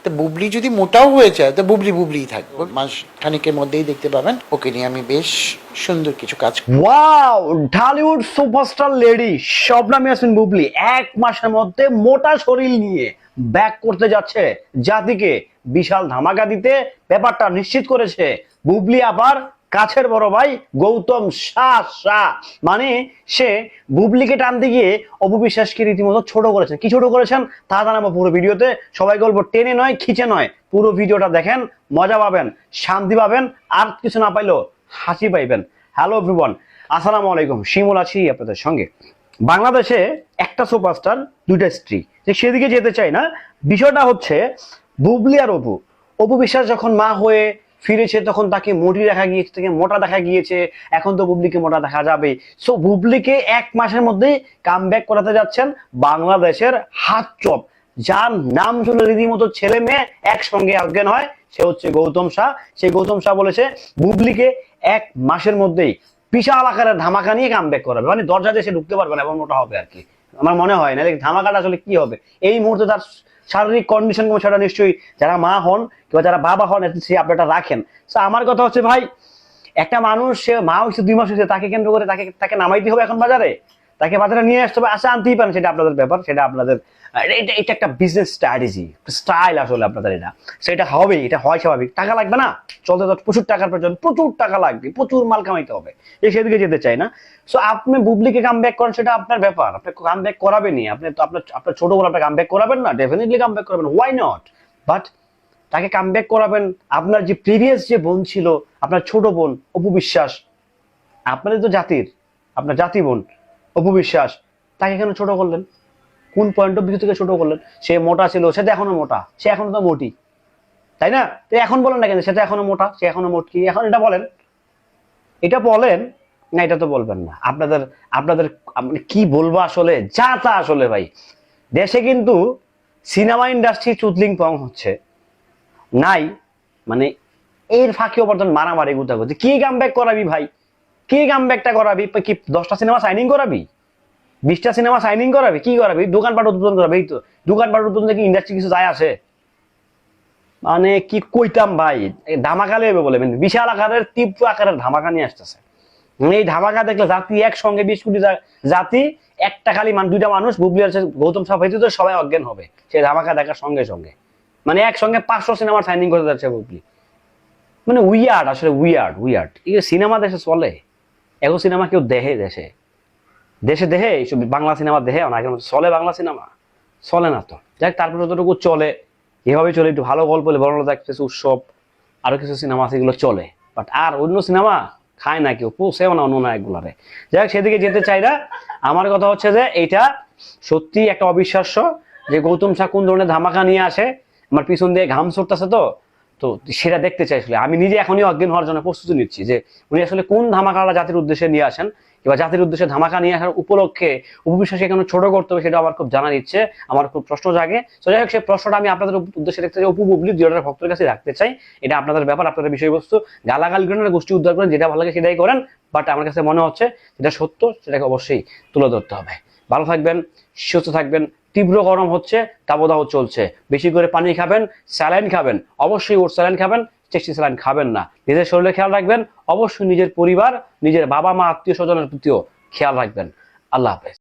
তো বুবলি যদি মোটাও হয়ে যায় তো বুবলিই থাকবে, মাস খানিকের মধ্যেই দেখতে পাবেন ওকে নিয়ে আমি বেশ সুন্দর কিছু কাজ। Wow, Dhallywood superstar lady Shabnam Yasmin Bubly 1 মাসের মধ্যে মোটা শরীর নিয়ে ব্যাক করতে যাচ্ছে জাতিকে, বিশাল ধামাকা দিতে ব্যাপারটা নিশ্চিত করেছে বুবলি। আবার কাছের বড় ভাই গৌতম শাহ মানে সে বুবলিকে টানতে গিয়ে অপু বিশ্বাসকে রীতিমতো ছোট করেছেন। কি ছোট করেছেন তা জানাবো পুরো ভিডিওতে। সবাই বলবো টেনে নয় খিচে নয়, পুরো ভিডিওটা দেখেন, মজা পাবেন, শান্তি পাবেন, আর কিছু না পাইলেও হাসি পাইবেন। হ্যালো এভরিওয়ান, আসসালামু আলাইকুম, শিমুল আছি আপনাদের সঙ্গে। বাংলাদেশে একটা সুপারস্টার দুইটা স্ত্রী, যে সেদিকে যেতে চাই না। বিষয়টা হচ্ছে বুবলি আর অপু। অপু বিশ্বাস যখন মা হয়ে ফিরেছে তখন তাকে মোটি দেখা গিয়েছে, তাকে মোটা দেখা গিয়েছে, এখন তো বুবলিকে মোটা দেখা যাবে। সো বুবলিকে 1 মাসের মধ্যেই কামব্যাক করাতে যাচ্ছেন বাংলাদেশের হাত চপ, যার নাম শুনে রীতিমতো ছেলে মেয়ে একসঙ্গে অজ্ঞান হয়, সে হচ্ছে গৌতম শাহ। সেই গৌতম শাহ বলেছে বুবলিকে 1 মাসের মধ্যেই বিশাল আকারের ধামাকা নিয়ে কামব্যাক করাবে, মানে দরজা দিয়ে সে ঢুকতে পারবে না, এমন মোটা হবে আর কি। আমার মনে হয় না ধামাকাটা আসলে কি হবে এই মুহূর্তে তার শারীরিক কন্ডিশন কোন সেটা নিশ্চয়ই যারা মা হন কিংবা যারা বাবা হন সেই আপডেটটা রাখেন। তো আমার কথা হচ্ছে ভাই, একটা মানুষ সে মা হচ্ছে 2 মাস হয়েছে, তাকে কেন্দ্র করে তাকে নামাইতে হবে এখন বাজারে, তাকে বাজারে নিয়ে আসতে হবে, আসা আনতেই পারেন, সেটা আপনাদের ব্যাপার, সেটা আপনাদের এটা একটা বিজনেস স্ট্র্যাটেজি স্টাইল আসলে আপনাদের, এটা সেটা হবে, এটা হয় স্বাভাবিক। টাকা লাগবে না চলতে, তো প্রচুর টাকার প্রয়োজন, প্রচুর টাকা লাগবে, প্রচুর মাল কামাইতে হবে, সেদিকে যেতে চাই না। সো আপনি বুবলিকে কামব্যাক করেন, সেটা আপনার ব্যাপার, আপনি কামব্যাক করাবেনই, আপনি তো আপনার ছোট বলে আপনি কামব্যাক করাবেন না, ডেফিনেটলি কামব্যাক করবেন, হোয়াই নট। বাট তাকে কামব্যাক করাবেন, আপনার যে প্রিভিয়াস যে বোন ছিল, আপনার ছোট বোন অপু বিশ্বাস, আপনাদের তো জাতির, আপনার জাতি বোন অপু বিশ্বাস, তাকে কেন ছোট করলেন? কোন পয়েন্ট অফ ভিউ থেকে ছোট করলেন? সে মোটা ছিল, সে তো এখনো মোটা, সে এখনো তো মোটি, তাই না? তো এখন বলেন না কেন সে তো এখনো মোটা, সে এখনো মোটকি, এখন এটা বলেন, এটা বলেন না, এটা তো বলবেন না। আপনাদের আপনাদের কি বলবো আসলে, যা তা আসলে ভাই। দেশে কিন্তু সিনেমা ইন্ডাস্ট্রি চুদলিং পং হচ্ছে নাই, মানে এর ফাঁকে অবর্তন মারামারি গুতাগুতি। কি কামব্যাক করাবি ভাই, কি কামব্যাকটা করাবি? কি 10টা সিনেমা সাইনিং করাবি, 20টা সিনেমা সাইনিং করাবি, কি করাবি? দোকানপাট উদ্বোধন করাবি, এই তো দোকানপাট উদ্বোধন থেকে ইন্ডাস্ট্রি কিছু যায় আসে? মানে কি কইতাম ভাই, ধামাকালে হবে বলে, বিশাল আকারের তীব্র আকারের ধামাকা নিয়ে আসতেছে। এই ধামাকা দেখলে জাতি একসঙ্গে 20 কোটি জাতি, একটা খালি 2টা মানুষ বুবলি আর গৌতম শাহ হইতে তো সবাই অজ্ঞান হবে সেই ধামাকা দেখার সঙ্গে সঙ্গে। মানে একসঙ্গে 500 সিনেমার সাইনিং করতে যাচ্ছে বুবলি। মানে উইয়ার্ড, আসলে উইয়ার্ড। এই সিনেমা দেশে চলে, এগো সিনেমা কেউ দেহে দেশে দেহে এইসব বাংলা সিনেমা দেহে অনেকের মতো চলে, বাংলা সিনেমা চলে না তো। যাক, তারপর যতটুকু চলে এভাবে চলে, একটু ভালো গল্প হলে বড় দেখতেছে, উৎসব আরো কিছু সিনেমা আছে এগুলো চলে, বাট আর অন্য সিনেমা খায় না কেউ, পোষেও না অন্য নায়কগুলারে। যাই হোক, সেদিকে যেতে চাই না। আমার কথা হচ্ছে যে এইটা সত্যি একটা অবিশ্বাস্য যে গৌতম শাহ কোন ধরনের ধামাকা নিয়ে আসে। আমার পিছন দিয়ে ঘাম ছড়তেছে, তো তো সেটা দেখতে চাই। আসলে আমি নিজে এখনই অজ্ঞান হওয়ার জন্য প্রস্তুতি নিচ্ছি যে উনি আসলে কোন ধামাকাটা জাতির উদ্দেশ্যে নিয়ে আসেন, কিংবা জাতির উদ্দেশ্যে ধামাকা নিয়ে আসার উপলক্ষে উপবিশ্বাসকে কেন ছোট করতে হবে, সেটা আমার খুব জানার ইচ্ছে, আমার খুব প্রশ্ন জাগে। তো যাই হোক, সেই প্রশ্নটা আমি আপনাদের উদ্দেশ্যে রাখতে চাই, অপু বুবলি দুজনের ভক্তের কাছে রাখতে চাই। এটা আপনাদের ব্যাপার, আপনাদের বিষয়বস্তু, গালাগালি করেন, গোষ্ঠী উদ্ধার করেন, যেটা ভালো লাগে সেটাই করেন। বাট আমার কাছে মনে হচ্ছে যেটা সত্য সেটাকে অবশ্যই তুলে ধরতে হবে। ভালো থাকবেন, সুস্থ থাকবেন। তীব্র গরম হচ্ছে, দাবদাহ চলছে, বেশি করে পানি খাবেন, স্যালাইন খাবেন, অবশ্যই ওর স্যালাইন খাবেন, টেস্টি স্যালাইন খাবেন না। নিজের শরীরে খেয়াল রাখবেন, অবশ্যই নিজের পরিবার, নিজের বাবা মা আত্মীয় স্বজনের প্রতিও খেয়াল রাখবেন। আল্লাহ হাফেজ।